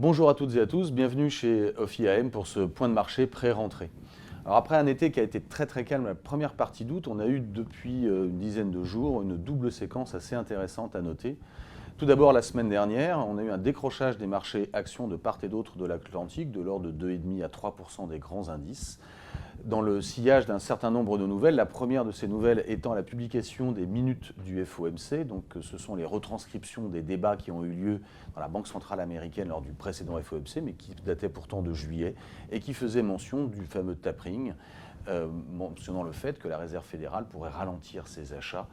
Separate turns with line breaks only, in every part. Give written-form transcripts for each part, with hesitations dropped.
Bonjour à toutes et à tous, bienvenue chez OFI-AM pour ce point de marché pré-rentrée. Alors après un été qui a été très calme la première partie d'août, on a eu depuis une dizaine de jours une double séquence assez intéressante à noter. Tout d'abord, la semaine dernière, on a eu un décrochage des marchés actions de part et d'autre de l'Atlantique, de l'ordre de 2,5 à 3% des grands indices. Dans le sillage d'un certain nombre de nouvelles, la première de ces nouvelles étant la publication des minutes du FOMC, donc ce sont les retranscriptions des débats qui ont eu lieu dans la Banque centrale américaine lors du précédent FOMC, mais qui dataient pourtant de juillet, et qui faisaient mention du fameux tapering, mentionnant le fait que la Réserve fédérale pourrait ralentir ses achats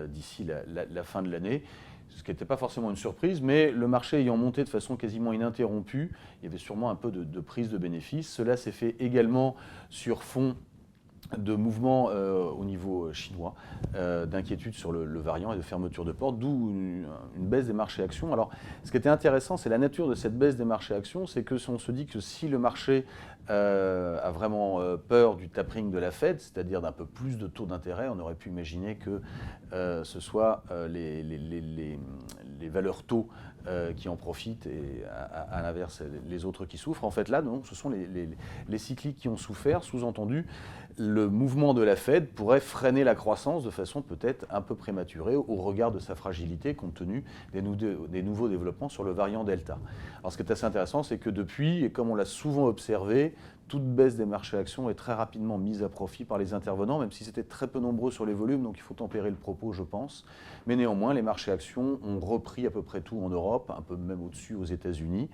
d'ici la fin de l'année. Ce qui n'était pas forcément une surprise, mais le marché ayant monté de façon quasiment ininterrompue, il y avait sûrement un peu de prise de bénéfice. Cela s'est fait également sur fond de mouvements au niveau chinois, d'inquiétude sur le variant et de fermeture de portes, d'où une baisse des marchés actions. Alors, ce qui était intéressant, c'est la nature de cette baisse des marchés actions, c'est que on se dit que si le marché a vraiment peur du tapering de la Fed, c'est-à-dire d'un peu plus de taux d'intérêt, on aurait pu imaginer que ce soit les valeurs taux qui en profitent et à l'inverse les autres qui souffrent. En fait là, non, ce sont les cycliques qui ont souffert, sous-entendu, le mouvement de la Fed pourrait freiner la croissance de façon peut-être un peu prématurée au regard de sa fragilité compte tenu des nouveaux développements sur le variant Delta. Alors ce qui est assez intéressant, c'est que depuis, et comme on l'a souvent observé, toute baisse des marchés actions est très rapidement mise à profit par les intervenants, même si c'était très peu nombreux sur les volumes, donc il faut tempérer le propos, je pense. Mais néanmoins, les marchés actions ont repris à peu près tout en Europe, un peu même au-dessus aux États-Unis,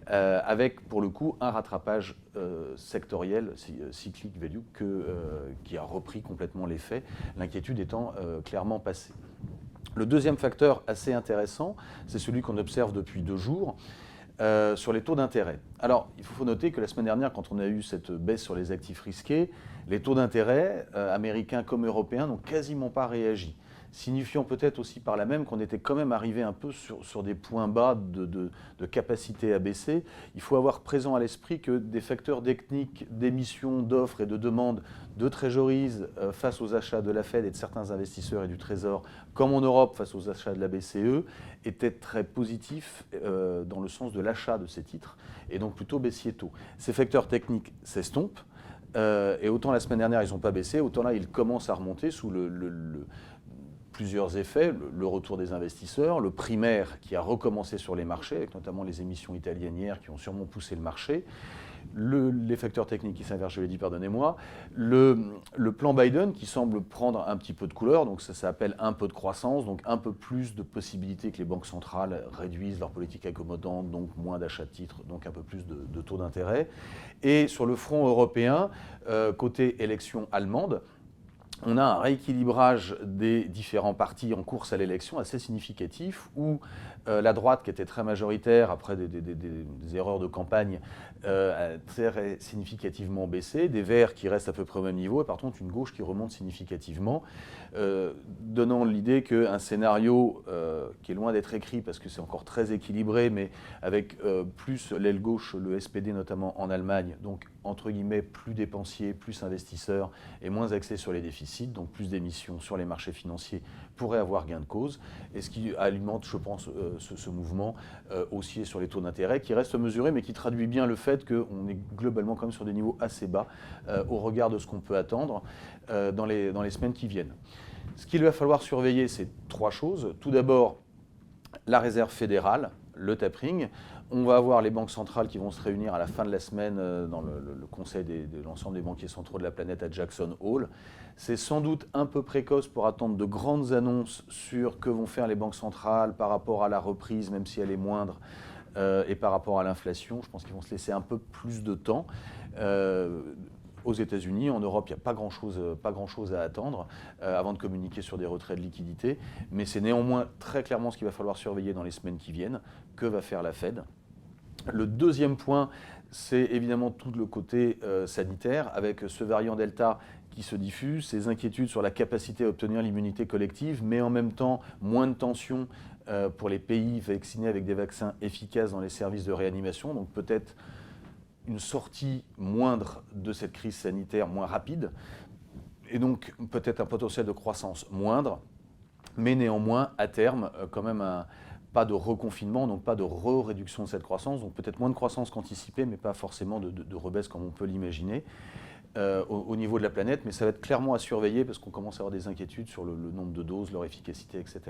avec pour le coup un rattrapage sectoriel, cyclic value, qui a repris complètement l'effet, l'inquiétude étant clairement passée. Le deuxième facteur assez intéressant, c'est celui qu'on observe depuis 2 jours, sur les taux d'intérêt. Alors, il faut noter que la semaine dernière, quand on a eu cette baisse sur les actifs risqués, les taux d'intérêt, américains comme européens, n'ont quasiment pas réagi. Signifiant peut-être aussi par là même qu'on était quand même arrivé un peu sur des points bas de capacité à baisser. Il faut avoir présent à l'esprit que des facteurs techniques d'émission, d'offres et de demandes de treasuries face aux achats de la Fed et de certains investisseurs et du Trésor, comme en Europe face aux achats de la BCE, étaient très positifs dans le sens de l'achat de ces titres, et donc plutôt baissier taux. Ces facteurs techniques s'estompent, et autant la semaine dernière ils n'ont pas baissé, autant là ils commencent à remonter sous plusieurs effets, le retour des investisseurs, le primaire qui a recommencé sur les marchés, avec notamment les émissions italiennes hier qui ont sûrement poussé le marché, les facteurs techniques qui s'inversent, je l'ai dit, pardonnez-moi, le plan Biden qui semble prendre un petit peu de couleur, donc ça appelle un peu de croissance, donc un peu plus de possibilités que les banques centrales réduisent leur politique accommodante, donc moins d'achats de titres, donc un peu plus de taux d'intérêt. Et sur le front européen, côté élection allemande, on a un rééquilibrage des différents partis en course à l'élection assez significatif, où la droite, qui était très majoritaire après des erreurs de campagne, a très significativement baissé, des verts qui restent à peu près au même niveau, et par contre une gauche qui remonte significativement, donnant l'idée qu'un scénario qui est loin d'être écrit, parce que c'est encore très équilibré, mais avec plus l'aile gauche, le SPD notamment en Allemagne, donc entre guillemets plus dépensiers, plus investisseurs et moins axés sur les déficits, donc plus d'émissions sur les marchés financiers pourrait avoir gain de cause, et ce qui alimente, je pense, ce mouvement haussier sur les taux d'intérêt qui reste mesuré, mais qui traduit bien le fait qu'on est globalement quand même sur des niveaux assez bas au regard de ce qu'on peut attendre dans les semaines qui viennent. Ce qu'il va falloir surveiller, c'est 3 choses. Tout d'abord, la Réserve fédérale, le tapering. On va avoir les banques centrales qui vont se réunir à la fin de la semaine dans le conseil de l'ensemble des banquiers centraux de la planète à Jackson Hole. C'est sans doute un peu précoce pour attendre de grandes annonces sur que vont faire les banques centrales par rapport à la reprise, même si elle est moindre, et par rapport à l'inflation. Je pense qu'ils vont se laisser un peu plus de temps. Aux États-Unis, en Europe, il n'y a pas grand-chose à attendre avant de communiquer sur des retraits de liquidités. Mais c'est néanmoins très clairement ce qu'il va falloir surveiller dans les semaines qui viennent. Que va faire la Fed ? Le deuxième point, c'est évidemment tout le côté sanitaire, avec ce variant Delta qui se diffuse, ces inquiétudes sur la capacité à obtenir l'immunité collective, mais en même temps moins de tension pour les pays vaccinés avec des vaccins efficaces dans les services de réanimation. Donc peut-être une sortie moindre de cette crise sanitaire, moins rapide, et donc peut-être un potentiel de croissance moindre, mais néanmoins, à terme, quand même pas de reconfinement, donc pas de réduction de cette croissance, donc peut-être moins de croissance qu'anticipée, mais pas forcément de rebaisse comme on peut l'imaginer. Au niveau de la planète, mais ça va être clairement à surveiller parce qu'on commence à avoir des inquiétudes sur le nombre de doses, leur efficacité, etc.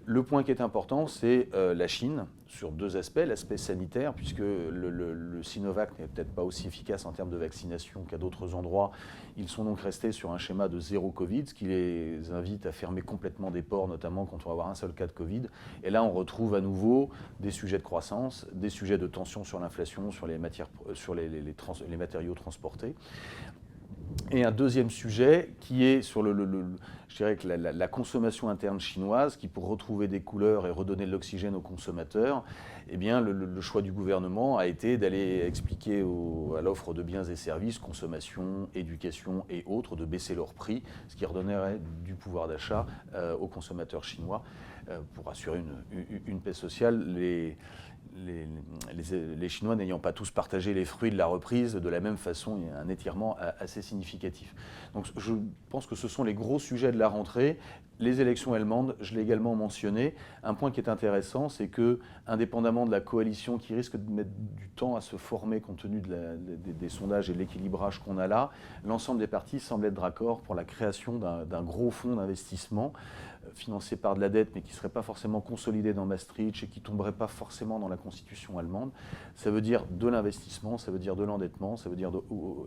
Le point qui est important, c'est la Chine, sur deux aspects. L'aspect sanitaire, puisque le Sinovac n'est peut-être pas aussi efficace en termes de vaccination qu'à d'autres endroits. Ils sont donc restés sur un schéma de zéro Covid, ce qui les invite à fermer complètement des ports, notamment quand on va avoir un seul cas de Covid. Et là, on retrouve à nouveau des sujets de croissance, des sujets de tension sur l'inflation, sur les matériaux transportés. Et un deuxième sujet qui est sur je dirais que la consommation interne chinoise, qui pour retrouver des couleurs et redonner de l'oxygène aux consommateurs, eh bien le choix du gouvernement a été d'aller expliquer à l'offre de biens et services, consommation, éducation et autres, de baisser leurs prix, ce qui redonnerait du pouvoir d'achat aux consommateurs chinois pour assurer une paix sociale. Les Chinois n'ayant pas tous partagé les fruits de la reprise, de la même façon, il y a un étirement assez significatif. Donc je pense que ce sont les gros sujets de la rentrée. Les élections allemandes, je l'ai également mentionné. Un point qui est intéressant, c'est que, indépendamment de la coalition qui risque de mettre du temps à se former compte tenu des sondages et de l'équilibrage qu'on a là, l'ensemble des partis semble être d'accord pour la création d'un gros fonds d'investissement financé par de la dette, mais qui ne serait pas forcément consolidé dans Maastricht et qui ne tomberait pas forcément dans la constitution allemande. Ça veut dire de l'investissement, ça veut dire de l'endettement, ça veut dire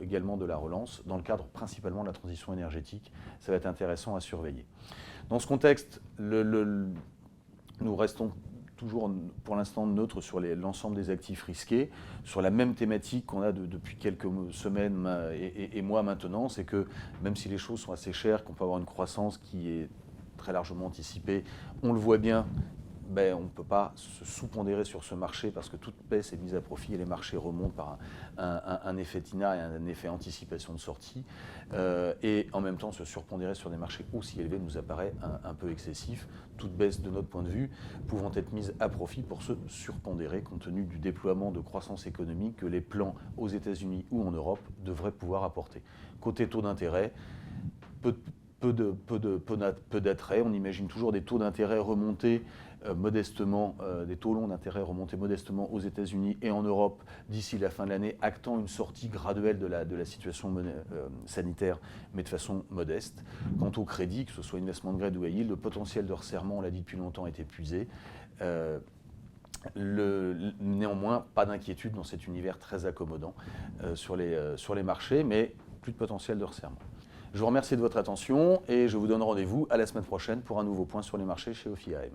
également de la relance, dans le cadre principalement de la transition énergétique. Ça va être intéressant à surveiller. Dans ce contexte, nous restons toujours pour l'instant neutres sur l'ensemble des actifs risqués, sur la même thématique qu'on a depuis quelques semaines et mois maintenant, c'est que même si les choses sont assez chères, qu'on peut avoir une croissance qui est très largement anticipée, on le voit bien, on ne peut pas se sous-pondérer sur ce marché parce que toute baisse est mise à profit et les marchés remontent par un effet TINA et un effet anticipation de sortie. Et en même temps, se surpondérer sur des marchés aussi élevés nous apparaît un peu excessif. Toute baisse de notre point de vue pouvant être mise à profit pour se surpondérer compte tenu du déploiement de croissance économique que les plans aux États-Unis ou en Europe devraient pouvoir apporter. Côté taux d'intérêt, peu d'attrait. On imagine toujours des taux d'intérêt remontés modestement, des taux longs d'intérêt remontés modestement aux États-Unis et en Europe d'ici la fin de l'année, actant une sortie graduelle de la situation sanitaire, mais de façon modeste. Quant au crédit, que ce soit investment grade ou high yield, le potentiel de resserrement, on l'a dit depuis longtemps, est épuisé. Néanmoins, pas d'inquiétude dans cet univers très accommodant sur les marchés, mais plus de potentiel de resserrement. Je vous remercie de votre attention et je vous donne rendez-vous à la semaine prochaine pour un nouveau point sur les marchés chez OFIAM.